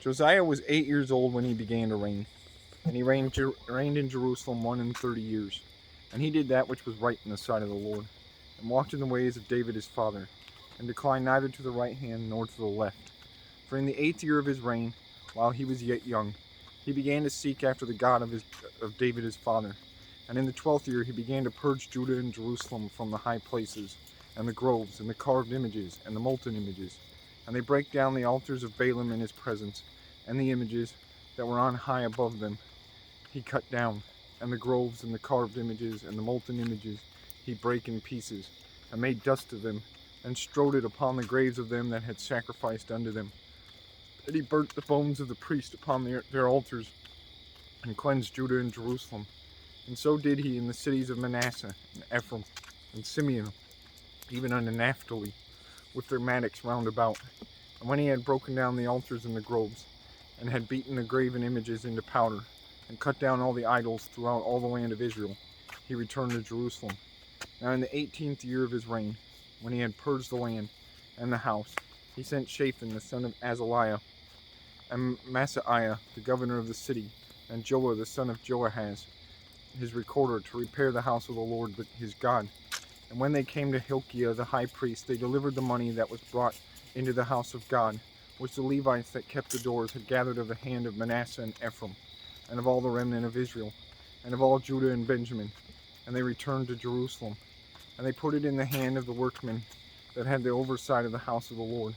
Josiah was 8 years old when he began to reign, and he reigned in Jerusalem 130 years. And he did that which was right in the sight of the Lord, and walked in the ways of David his father, and declined neither to the right hand nor to the left. For in the 8th year of his reign, while he was yet young, he began to seek after the God of David his father. And in the 12th year he began to purge Judah and Jerusalem from the high places, and the groves, and the carved images, and the molten images. And they brake down the altars of Baalim in his presence, and the images that were on high above them he cut down, and the groves, and the carved images, and the molten images he brake in pieces, and made dust of them, and strowed it upon the graves of them that had sacrificed unto them. And he burnt the bones of the priests upon their altars, and cleansed Judah and Jerusalem. And so did he in the cities of Manasseh, and Ephraim, and Simeon, even unto Naphtali, with their mattocks round about. And when he had broken down the altars and the groves, and had beaten the graven images into powder, and cut down all the idols throughout all the land of Israel, he returned to Jerusalem. Now in the 18th year of his reign, when he had purged the land and the house, he sent Shaphan the son of Azaliah, and Maaseiah the governor of the city, and Joah the son of Joahaz, his recorder, to repair the house of the Lord his God. And when they came to Hilkiah the high priest, they delivered the money that was brought into the house of God, which the Levites that kept the doors had gathered of the hand of Manasseh and Ephraim, and of all the remnant of Israel, and of all Judah and Benjamin. And they returned to Jerusalem. And they put it in the hand of the workmen that had the oversight of the house of the Lord.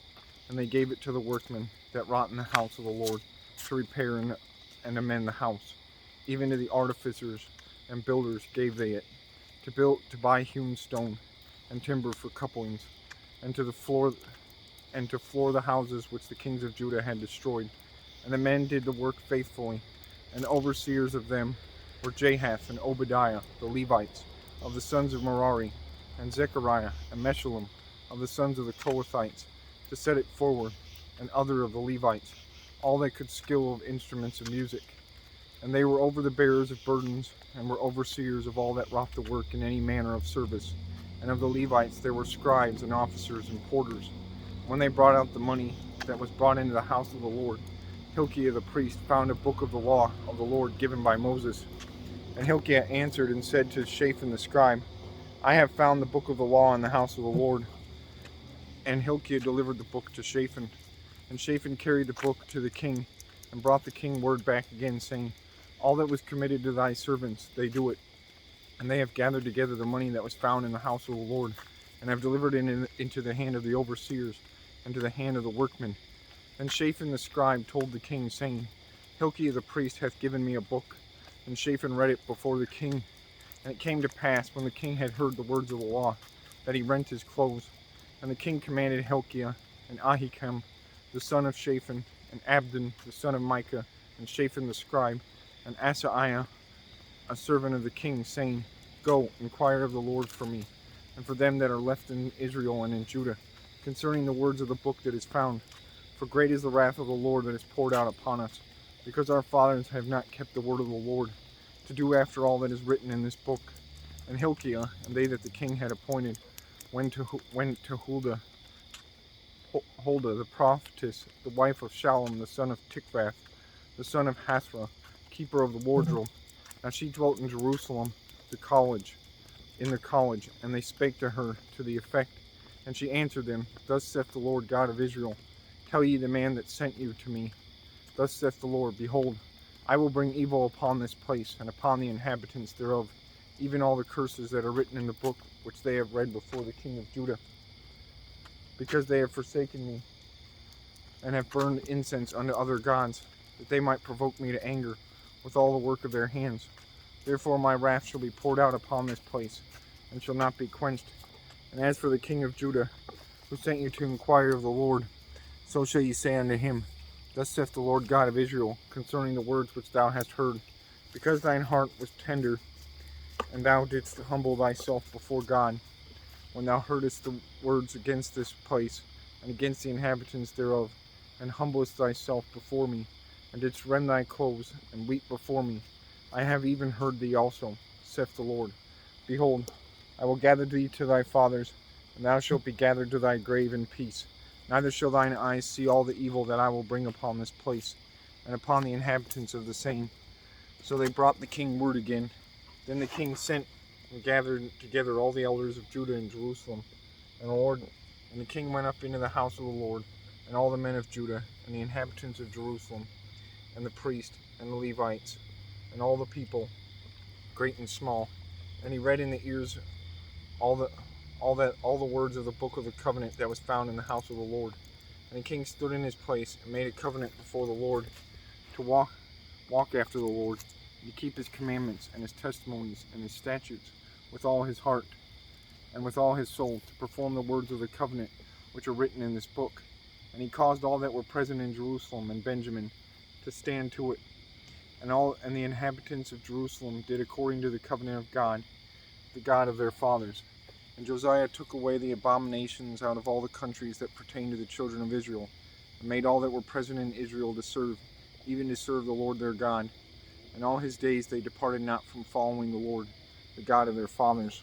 And they gave it to the workmen that wrought in the house of the Lord, to repair and amend the house. Even to the artificers and builders gave they it, to buy hewn stone and timber for couplings, and to floor the houses which the kings of Judah had destroyed. And the men did the work faithfully, and the overseers of them were Jahath and Obadiah, the Levites, of the sons of Merari, and Zechariah and Meshullam, of the sons of the Kohathites, to set it forward, and other of the Levites, all that could skill of instruments of music. And they were over the bearers of burdens, and were overseers of all that wrought the work in any manner of service. And of the Levites there were scribes and officers and porters. When they brought out the money that was brought into the house of the Lord, Hilkiah the priest found a book of the law of the Lord given by Moses. And Hilkiah answered and said to Shaphan the scribe, I have found the book of the law in the house of the Lord. And Hilkiah delivered the book to Shaphan. And Shaphan carried the book to the king, and brought the king word back again, saying, All that was committed to thy servants, they do it. And they have gathered together the money that was found in the house of the Lord, and have delivered it into the hand of the overseers, and to the hand of the workmen. Then Shaphan the scribe told the king, saying, Hilkiah the priest hath given me a book. And Shaphan read it before the king. And it came to pass, when the king had heard the words of the law, that he rent his clothes. And the king commanded Hilkiah, and Ahikam, the son of Shaphan, and Abdon, the son of Micah, and Shaphan the scribe, and Asaiah, a servant of the king, saying, Go, inquire of the Lord for me, and for them that are left in Israel and in Judah, concerning the words of the book that is found. For great is the wrath of the Lord that is poured out upon us, because our fathers have not kept the word of the Lord, to do after all that is written in this book. And Hilkiah, and they that the king had appointed, went to Huldah, the prophetess, the wife of Shallum, the son of Tikvath, the son of Hasrah, keeper of the wardrobe. Now she dwelt in Jerusalem, in the college, and they spake to her to the effect. And she answered them, Thus saith the Lord God of Israel, Tell ye the man that sent you to me, Thus saith the Lord, Behold, I will bring evil upon this place, and upon the inhabitants thereof, even all the curses that are written in the book which they have read before the king of Judah, because they have forsaken me, and have burned incense unto other gods, that they might provoke me to anger with all the work of their hands. Therefore my wrath shall be poured out upon this place, and shall not be quenched. And as for the king of Judah, who sent you to inquire of the Lord, so shall ye say unto him, Thus saith the Lord God of Israel, concerning the words which thou hast heard, because thine heart was tender, and thou didst humble thyself before God, when thou heardest the words against this place, and against the inhabitants thereof, and humblest thyself before me, and didst rend thy clothes, and weep before me. I have even heard thee also, saith the Lord. Behold, I will gather thee to thy fathers, and thou shalt be gathered to thy grave in peace. neither shall thine eyes see all the evil that I will bring upon this place, and upon the inhabitants of the same. So they brought the king word again. Then the king sent and gathered together all the elders of Judah and Jerusalem. And the king went up into the house of the Lord, and all the men of Judah, and the inhabitants of Jerusalem, and the priests, and the Levites, and all the people, great and small. And he read in the ears all the words of the book of the covenant that was found in the house of the Lord. And the king stood in his place and made a covenant before the Lord to walk after the Lord, and to keep his commandments and his testimonies and his statutes with all his heart and with all his soul, to perform the words of the covenant which are written in this book. And he caused all that were present in Jerusalem and Benjamin to stand to it. And the inhabitants of Jerusalem did according to the covenant of God, the God of their fathers. And Josiah took away the abominations out of all the countries that pertained to the children of Israel, and made all that were present in Israel to serve, even to serve the Lord their God. And all his days they departed not from following the Lord, the God of their fathers.